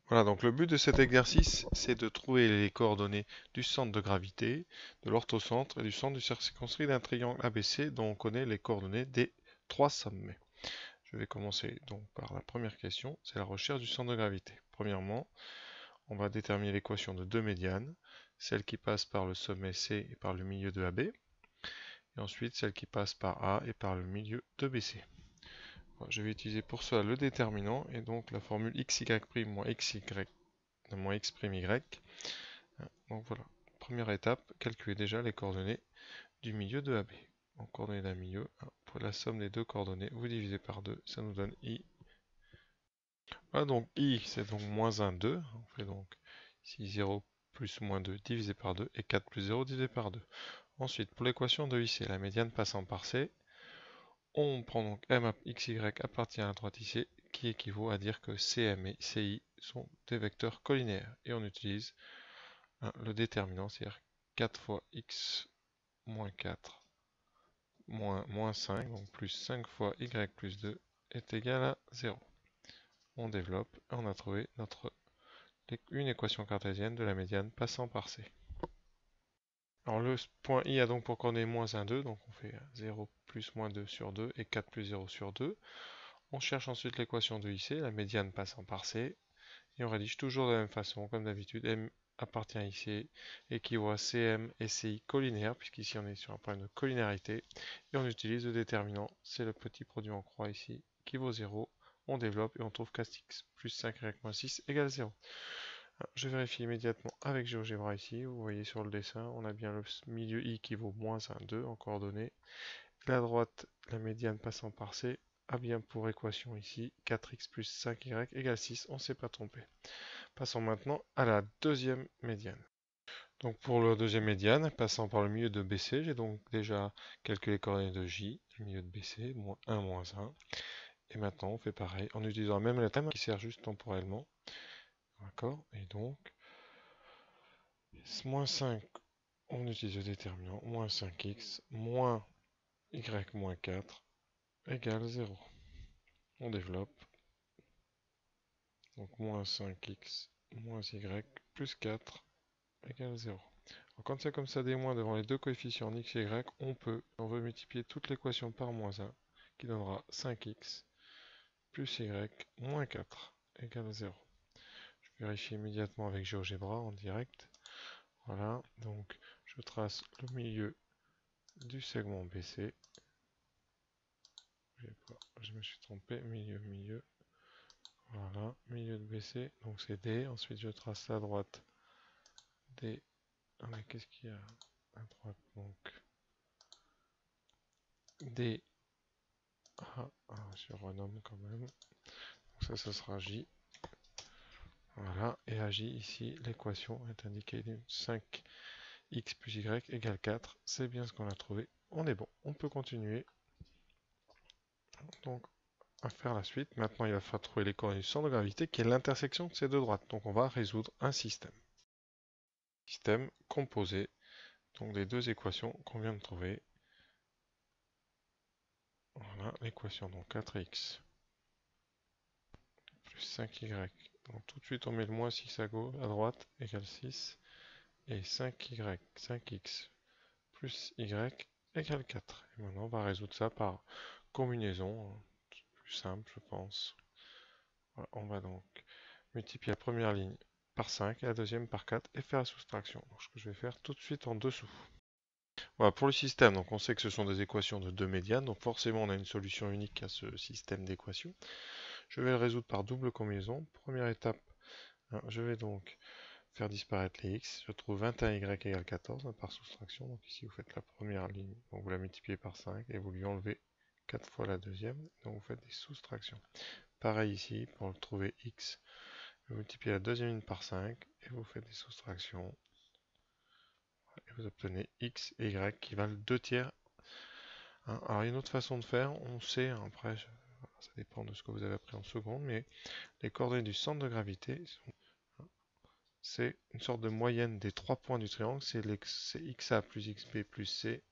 Voilà, donc le but de cet exercice, c'est de trouver les coordonnées du centre de gravité, de l'orthocentre et du centre du cercle circonscrit d'un triangle ABC dont on connaît les coordonnées des trois sommets. Je vais commencer donc par la première question, c'est la recherche du centre de gravité. Premièrement, on va déterminer l'équation de deux médianes, celle qui passe par le sommet C et par le milieu de AB, et ensuite celle qui passe par A et par le milieu de BC. Bon, je vais utiliser pour cela le déterminant et donc la formule xy' moins xy moins x', y. Donc voilà, première étape, calculer déjà les coordonnées du milieu de AB. En coordonnées d'un milieu, pour la somme des deux coordonnées, vous divisez par 2, ça nous donne i. Voilà, donc i, c'est donc moins 1, 2. On fait donc ici 0 plus moins 2 divisé par 2 et 4 plus 0 divisé par 2. Ensuite, pour l'équation de IC, la médiane passant par C, on prend donc m xy appartient à la droite IC, qui équivaut à dire que CM et CI sont des vecteurs collinaires. Et on utilise le déterminant, c'est-à-dire 4 fois x moins 4 moins 5, donc plus 5 fois y plus 2 est égal à 0. On développe et on a trouvé une équation cartésienne de la médiane passant par C. Alors le point I a donc pour coordonnée moins 1, 2, donc on fait 0 plus moins 2 sur 2 et 4 plus 0 sur 2. On cherche ensuite l'équation de IC, la médiane passant par C, et on rédige toujours de la même façon, comme d'habitude. M appartient à IC, équivaut à CM et CI collinaires, puisqu'ici on est sur un problème de collinarité, et on utilise le déterminant, c'est le petit produit en croix ici, qui vaut 0. On développe et on trouve qu'X plus 5y moins 6 égale 0. Alors, je vérifie immédiatement avec GeoGebra ici, vous voyez sur le dessin, on a bien le milieu I qui vaut moins 1, 2 en coordonnées. La droite, la médiane passant par C, a bien pour équation ici 4x plus 5y égale 6, on ne s'est pas trompé. Passons maintenant à la deuxième médiane. Donc pour la deuxième médiane, passant par le milieu de BC, j'ai donc déjà calculé les coordonnées de J, le milieu de BC, moins 1, moins 1. Et maintenant on fait pareil en utilisant même la thème qui sert juste temporellement. D'accord. Et donc, moins 5, on utilise le déterminant, moins 5x, moins y moins 4 égale 0. On développe. Donc moins 5x moins y plus 4 égale 0. Alors, quand c'est comme ça des moins devant les deux coefficients en x et y, on veut multiplier toute l'équation par moins 1, qui donnera 5x plus y moins 4 égale 0. Je vérifie immédiatement avec GeoGebra en direct. Voilà, donc je trace le milieu du segment BC. Je me suis trompé, milieu. Voilà, milieu de BC, donc c'est D. Ensuite, je trace la droite D. Ah, mais qu'est-ce qu'il y a à droite? Donc D. Je renomme quand même. Donc ça sera J. Voilà, et à J, ici, l'équation est indiquée 5x plus y égale 4. C'est bien ce qu'on a trouvé. On est bon, on peut continuer. Donc, à faire la suite. Maintenant, il va falloir trouver les coordonnées du centre de gravité qui est l'intersection de ces deux droites. Donc, on va résoudre un système. Système composé donc des deux équations qu'on vient de trouver. Voilà, l'équation donc 4x plus 5y. Donc tout de suite on met le moins 6 à gauche, à droite, égale 6. Et 5y, 5x plus y égale 4. Et maintenant on va résoudre ça par combinaison. Plus simple je pense. Voilà, on va donc multiplier la première ligne par 5 et la deuxième par 4 et faire la soustraction. Donc, ce que je vais faire tout de suite en dessous. Voilà, pour le système, donc on sait que ce sont des équations de deux médianes, donc forcément on a une solution unique à ce système d'équations. Je vais le résoudre par double combinaison. Première étape, je vais donc faire disparaître les x. Je trouve 21y égale 14 par soustraction. Donc ici vous faites la première ligne, donc vous la multipliez par 5 et vous lui enlevez 4 fois la deuxième, donc vous faites des soustractions. Pareil ici, pour trouver x, vous multipliez la deuxième ligne par 5 et vous faites des soustractions. Et vous obtenez x et y qui valent 2 tiers. Alors il y a une autre façon de faire, on sait, après ça dépend de ce que vous avez appris en seconde, mais les coordonnées du centre de gravité, c'est une sorte de moyenne des trois points du triangle, c'est xa plus xb plus c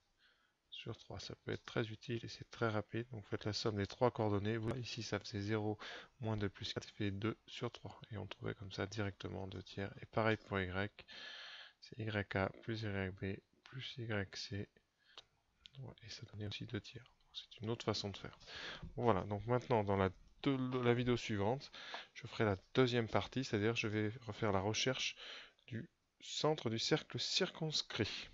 sur 3. Ça peut être très utile et c'est très rapide. Donc faites la somme des trois coordonnées. Vous, ici, ça faisait 0, moins 2 plus 4, ça fait 2 sur 3. Et on trouvait comme ça directement 2 tiers. Et pareil pour y, c'est YA plus YB plus YC. Et ça donnait aussi 2 tiers. C'est une autre façon de faire. Voilà, donc maintenant dans la vidéo suivante, je ferai la deuxième partie, c'est-à-dire je vais refaire la recherche du centre du cercle circonscrit.